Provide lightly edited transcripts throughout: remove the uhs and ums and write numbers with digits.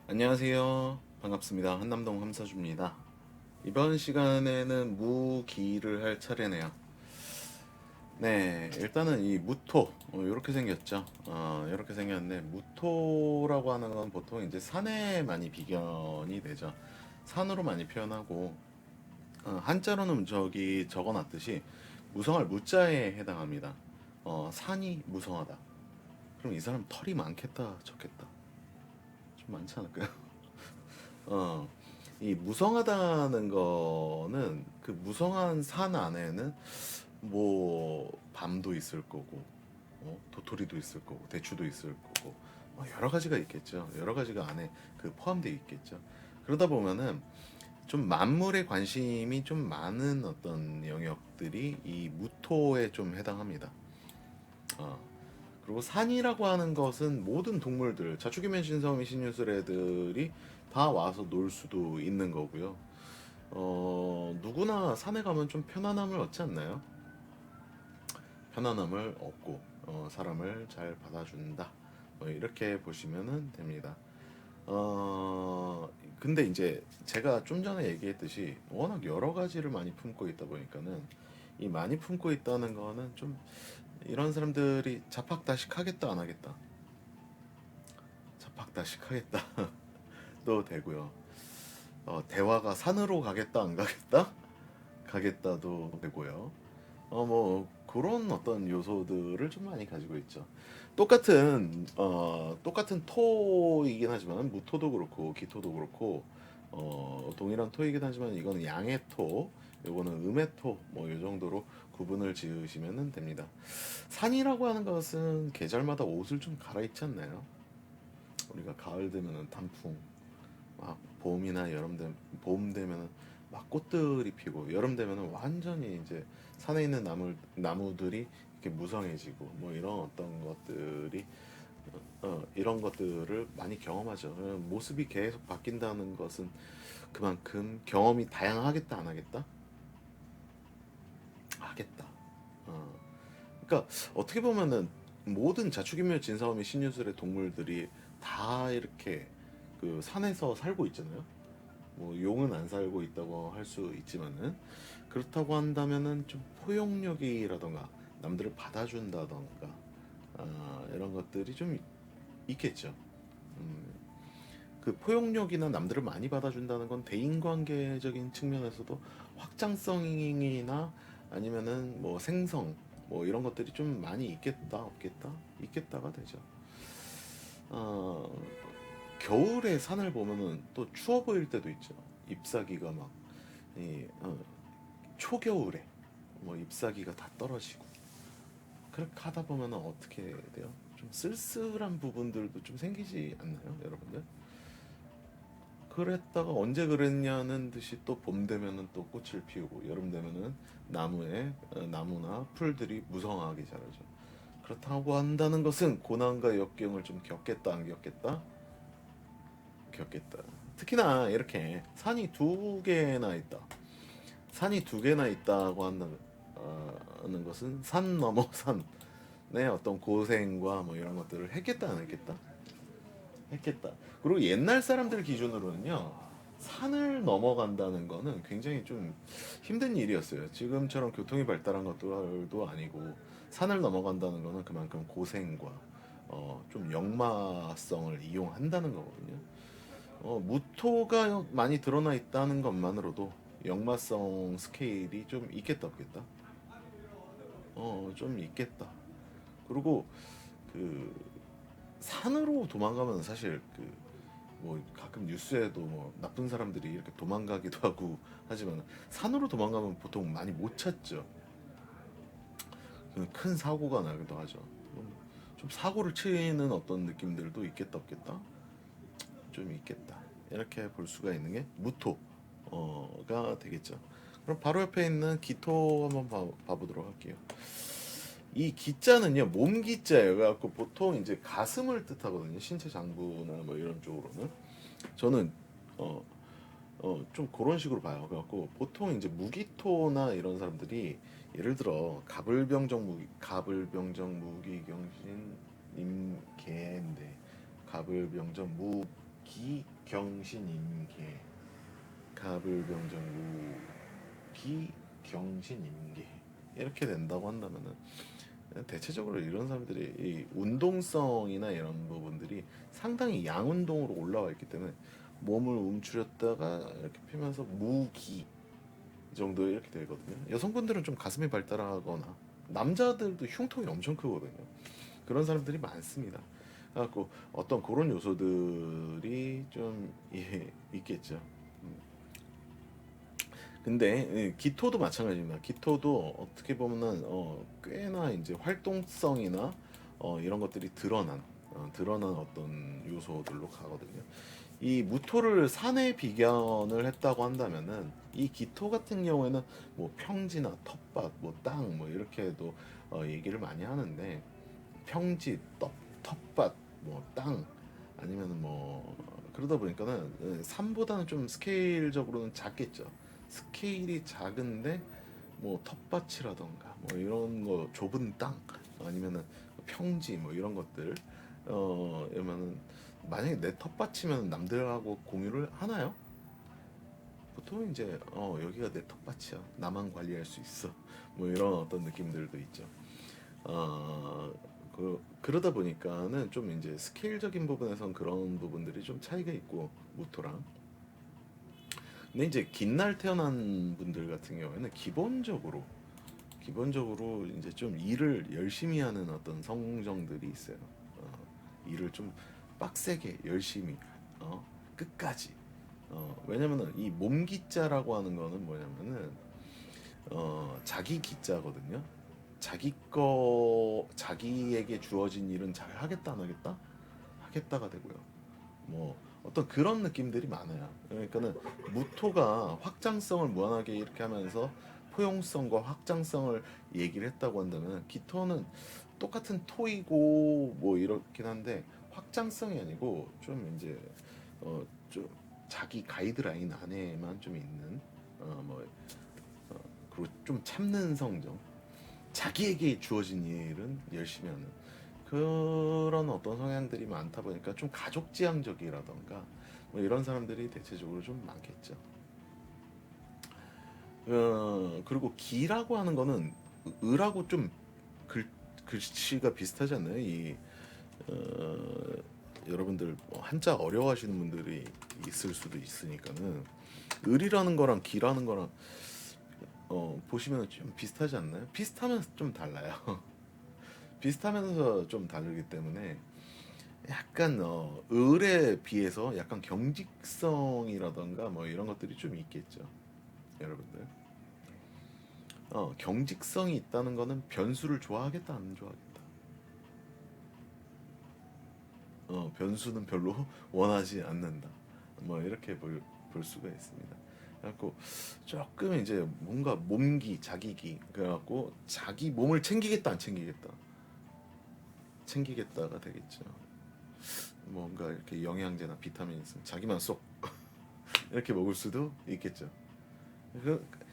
안녕하세요. 반갑습니다. 한남동 함서주입니다. 이번 시간에는 무기를 할 차례네요. 네, 일단은 이 무토, 이렇게 생겼죠. 이렇게 생겼는데, 무토라고 하는 건 보통 이제 산에 많이 비견이 되죠. 산으로 많이 표현하고, 한자로는 저기 적어놨듯이 무성할 무자에 해당합니다. 산이 무성하다. 그럼 이 사람 털이 많겠다, 적겠다. 좀 많지 않을까요? 어, 이 무성하다는 거는 그 무성한 산 안에는 뭐 밤도 있을 거고, 도토리도 있을 거고, 대추도 있을 거고, 뭐 여러 가지가 있겠죠. 여러 가지가 안에 그 포함되어 있겠죠. 그러다 보면은 좀 만물에 관심이 좀 많은 어떤 영역들이 이 무토에 좀 해당합니다. 어, 그리고 산이라고 하는 것은 모든 동물들, 자축이면 신성이 신유술 애들이 다 와서 놀 수도 있는 거고요. 누구나 산에 가면 좀 편안함을 얻지 않나요? 편안함을 얻고, 사람을 잘 받아준다. 뭐 이렇게 보시면 됩니다. 근데 이제 제가 좀 전에 얘기했듯이 워낙 여러 가지를 많이 품고 있다 보니까는 이 많이 품고 있다는 거는 좀 이런 사람들이 자팍다식 하겠다 안 하겠다. 자팍다식 하겠다. 도 되고요. 대화가 산으로 가겠다 안 가겠다? 가겠다도 되고요. 뭐 그런 어떤 요소들을 좀 많이 가지고 있죠. 똑같은 토이긴 하지만 무토도 그렇고 기토도 그렇고 동일한 토이긴 하지만 이거는 양의 토, 요거는 음의 토, 뭐 이 정도로 구분을 지으시면 됩니다. 산이라고 하는 것은 계절마다 옷을 좀 갈아입지 않나요? 우리가 가을 되면은 단풍, 막 봄이나 봄 되면은 막 꽃들이 피고 여름 되면은 완전히 이제 산에 있는 나무들이 이렇게 무성해지고 뭐 이런 어떤 것들이 이런 것들을 많이 경험하죠. 모습이 계속 바뀐다는 것은 그만큼 경험이 다양하겠다 안 하겠다? 하겠다. 어, 그러니까 어떻게 보면은 모든 자축인묘 진사오미 신유술의 동물들이 다 이렇게 그 산에서 살고 있잖아요. 뭐 용은 안 살고 있다고 할 수 있지만은 그렇다고 한다면은 좀 포용력이라던가 남들을 받아준다던가 이런 것들이 좀 있겠죠. 음, 그 포용력이나 남들을 많이 받아준다는 건 대인관계적인 측면에서도 확장성이나 아니면은 뭐 생성 뭐 이런 것들이 좀 많이 있겠다 없겠다 있겠다가 되죠. 어, 겨울에 산을 보면은 또 추워 보일 때도 있죠. 잎사귀가 막 이, 초겨울에 뭐 잎사귀가 다 떨어지고 그렇게 하다 보면 어떻게 돼요? 좀 쓸쓸한 부분들도 좀 생기지 않나요, 여러분들? 그랬다가 언제 그랬냐는 듯이 또 봄 되면은 또 꽃을 피우고 여름 되면은 나무나 풀들이 무성하게 자라죠. 그렇다고 한다는 것은 고난과 역경을 좀 겪겠다 안 겪겠다? 겪겠다. 특히나 이렇게 산이 두 개나 있다. 산이 두 개나 있다고 하는 것은 산 넘어 산의 어떤 고생과 뭐 이런 것들을 했겠다 안 했겠다? 했겠다. 그리고 옛날 사람들 기준으로는요. 산을 넘어간다는 거는 굉장히 좀 힘든 일이었어요. 지금처럼 교통이 발달한 것도 아니고 산을 넘어간다는 거는 그만큼 고생과 좀 역마성을 이용한다는 거거든요. 무토가 많이 드러나 있다는 것만으로도 역마성 스케일이 좀 있겠다 없겠다? 좀 있겠다. 그리고 그 산으로 도망가면 사실 그 뭐 가끔 뉴스에도 뭐 나쁜 사람들이 이렇게 도망가기도 하고 하지만 산으로 도망가면 보통 많이 못 찾죠. 큰 사고가 나기도 하죠. 좀 사고를 치는 어떤 느낌들도 있겠다 없겠다? 좀 있겠다. 이렇게 볼 수가 있는 게 무토가 되겠죠. 그럼 바로 옆에 있는 기토 한번 봐보도록 할게요. 이 기자는요 몸 기자예요. 그래갖고 보통 이제 가슴을 뜻하거든요. 신체 장부나 뭐 이런 쪽으로는 저는 어, 좀 그런 식으로 봐요. 그래갖고 보통 이제 무기토나 이런 사람들이 예를 들어 가불병정 무기경신 임계인데 가불병정 기경신임계. 가불병정무 기경신임계. 이렇게 된다고 한다면은 대체적으로 이런 사람들이 이 운동성이나 이런 부분들이 상당히 양운동으로 올라와 있기 때문에 몸을 움츠렸다가 이렇게 펴면서 무기 정도 이렇게 되거든요. 여성분들은 좀 가슴이 발달하거나 남자들도 흉통이 엄청 크거든요. 그런 사람들이 많습니다. 그래갖고 어떤 그런 요소들이 좀 있겠죠. 근데 기토도 마찬가지입니다. 기토도 어떻게 보면은 꽤나 이제 활동성이나 이런 것들이 드러난 어떤 요소들로 가거든요. 이 무토를 산에 비견을 했다고 한다면은 이 기토 같은 경우에는 뭐 평지나 텃밭, 뭐 땅, 뭐 이렇게도 얘기를 많이 하는데 평지, 텃밭, 뭐 땅 아니면은 뭐 그러다 보니까는 산보다는 좀 스케일적으로는 작겠죠. 스케일이 작은데 뭐 텃밭이라던가 뭐 이런 거 좁은 땅 아니면은 평지 뭐 이런 것들 이러면은 만약에 내 텃밭이면 남들하고 공유를 하나요? 보통 이제 여기가 내 텃밭이야 나만 관리할 수 있어 뭐 이런 어떤 느낌들도 있죠. 어, 그러다 보니까는 좀 이제 스케일적인 부분에선 그런 부분들이 좀 차이가 있고 모토랑 근데 이제 긴 날 태어난 분들 같은 경우에는 기본적으로 이제 좀 일을 열심히 하는 어떤 성정들이 있어요. 일을 좀 빡세게 열심히 끝까지 왜냐면은 이 몸기자라고 하는 거는 뭐냐면은 자기 기자거든요. 자기에게 주어진 일은 잘 하겠다 안 하겠다 하겠다가 되고요. 뭐 어떤 그런 느낌들이 많아요. 그러니까는 무토가 확장성을 무한하게 이렇게 하면서 포용성과 확장성을 얘기를 했다고 한다면 기토는 똑같은 토이고 뭐 이렇긴 한데 확장성이 아니고 좀 이제 좀 자기 가이드라인 안에만 좀 있는 뭐 그리고 좀 참는 성정 자기에게 주어진 일은 열심히 하는 그런 어떤 성향들이 많다 보니까 좀 가족지향적이라던가 뭐 이런 사람들이 대체적으로 좀 많겠죠. 그리고 기라고 하는 거는 을하고 좀 글, 글씨가 비슷하지 않나요? 어, 여러분들 뭐 한자 어려워하시는 분들이 있을 수도 있으니까는 을이라는 거랑 기라는 거랑 보시면 좀 비슷하지 않나요? 비슷하면서 좀 달라요. 비슷하면서 좀 다르기 때문에 약간 을에 비해서 약간 경직성이라던가 뭐 이런 것들이 좀 있겠죠, 여러분들. 경직성이 있다는 거는 변수를 좋아하겠다 안 좋아하겠다. 변수는 별로 원하지 않는다. 뭐 이렇게 볼 수가 있습니다. 그래갖고 조금 이제 뭔가 자기기 그래갖고 자기 몸을 챙기겠다 안 챙기겠다 챙기겠다가 되겠죠. 뭔가 이렇게 영양제나 비타민 있으면 자기만 쏙 이렇게 먹을 수도 있겠죠.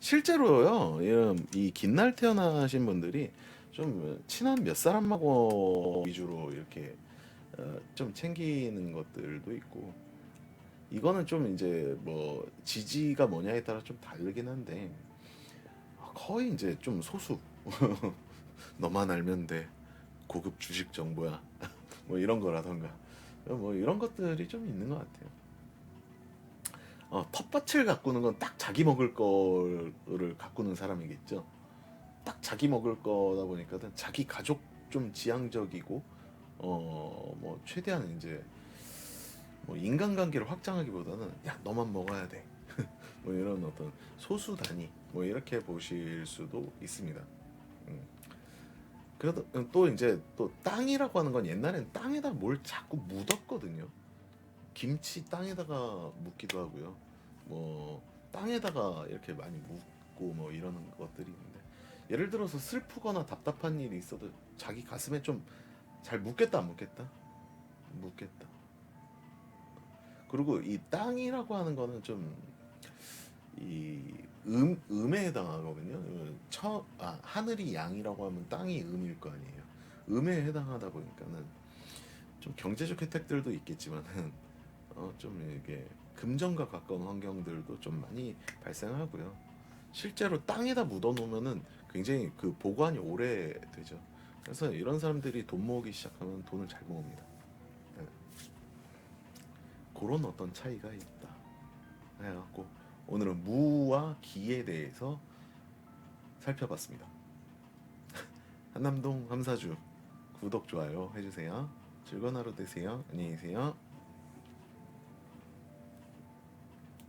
실제로요, 이 긴날 태어나신 분들이 좀 친한 몇 사람하고 위주로 이렇게 좀 챙기는 것들도 있고, 이거는 좀 이제 뭐 지지가 뭐냐에 따라 좀 다르긴 한데, 거의 이제 좀 소수. 너만 알면 돼. 고급 주식 정보야. 뭐 이런 거라던가. 뭐 이런 것들이 좀 있는 것 같아요. 텃밭을 가꾸는 건 딱 자기 먹을 거를 가꾸는 사람이겠죠. 딱 자기 먹을 거다 보니까는 자기 가족 좀 지향적이고 뭐 최대한 이제 뭐 인간관계를 확장하기보다는 야 너만 먹어야 돼. 뭐 이런 어떤 소수 단위 뭐 이렇게 보실 수도 있습니다. 음. 그래도 또 이제 또 땅이라고 하는 건 옛날엔 땅에다 뭘 자꾸 묻었거든요. 김치 땅에다가 묻기도 하고요. 뭐 땅에다가 이렇게 많이 묻고 뭐 이러는 것들이 있는데 예를 들어서 슬프거나 답답한 일이 있어도 자기 가슴에 좀 잘 묻겠다 안 묻겠다? 묻겠다. 그리고 이 땅이라고 하는 거는 좀 이 음에 해당하거든요. 하늘이 양이라고 하면 땅이 음일 거 아니에요. 음에 해당하다 보니까는 좀 경제적 혜택들도 있겠지만은 좀 이게 금전과 가까운 환경들도 좀 많이 발생하고요. 실제로 땅에다 묻어 놓으면은 굉장히 그 보관이 오래 되죠. 그래서 이런 사람들이 돈 모으기 시작하면 돈을 잘 모읍니다. 네. 그런 어떤 차이가 있다. 해갖고 오늘은 무와 기에 대해서 살펴봤습니다. 한남동 함사주 구독 좋아요 해주세요. 즐거운 하루 되세요. 안녕히 계세요.